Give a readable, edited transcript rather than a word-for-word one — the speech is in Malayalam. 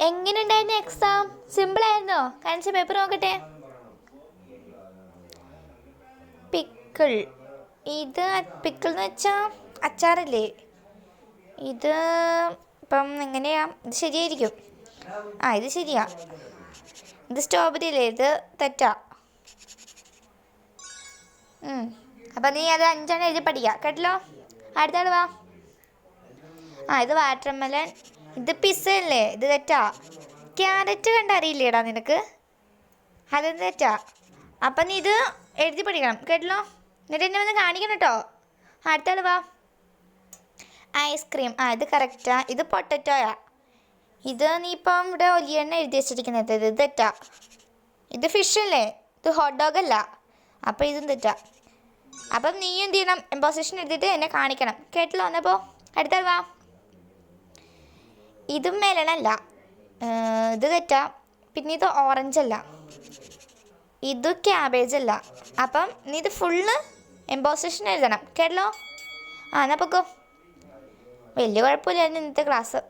എങ്ങനെയുണ്ടായിരുന്നു എക്സാം? സിമ്പിളായിരുന്നോ? കാണിച്ച പേപ്പർ നോക്കട്ടെ. പിക്കിൾ. ഇത് പിക്കിൾ എന്ന് വെച്ചാൽ അച്ചാറല്ലേ? ഇത് ഇപ്പം എങ്ങനെയാ? ഇത് ശരിയായിരിക്കും. ഇത് ശരിയാ. ഇത് സ്ട്രോബെറി അല്ലേ? ഇത് തെറ്റാ. അപ്പം നീ അത് 5 എഴുതി പഠിക്കുക കേട്ടല്ലോ. അടുത്താൾ വാ. ഇത് വാട്ടർമെലൺ. ഇത് പിസ്സ അല്ലേ? ഇത് തെറ്റാ. ക്യാരറ്റ് കണ്ടറിയില്ലേടാ നിനക്ക്? അതെന്ത് തെറ്റാ. അപ്പം നീ ഇത് എഴുതി പഠിക്കണം കേട്ടല്ലോ. എന്നിട്ട് എന്നെ വന്ന് കാണിക്കണം കേട്ടോ. അടുത്താൾ വാ. ഐസ്ക്രീം. ഇത് കറക്റ്റാ. ഇത് പൊട്ടറ്റോയാ. ഇത് നീ ഇപ്പം ഇവിടെ ഒലിയെണ്ണ എഴുതി വെച്ചിരിക്കുന്നത്. ഇത് തെറ്റാ. ഇത് ഫിഷ് അല്ലേ? ഇത് ഹോട്ട് ഡോഗ് അല്ല. അപ്പം ഇതും തെറ്റാ. അപ്പം നീ എന്ത് ചെയ്യണം? എംപോസിഷൻ എഴുതിയിട്ട് എന്നെ കാണിക്കണം കേട്ടല്ലോ. എന്നപ്പോൾ അടുത്താൾ വാ. ഇതും മെലണല്ല. ഇത് തെറ്റാ. പിന്നെ ഇത് ഓറഞ്ച് അല്ല. ഇത് ക്യാബേജ് അല്ല. അപ്പം നീ ഇത് ഫുള്ള് എംപോസിഷൻ എഴുതണം കേട്ടല്ലോ. എന്നാൽ പൊക്കോ. വലിയ കുഴപ്പമില്ലായിരുന്നു ഇന്നത്തെ ക്ലാസ്.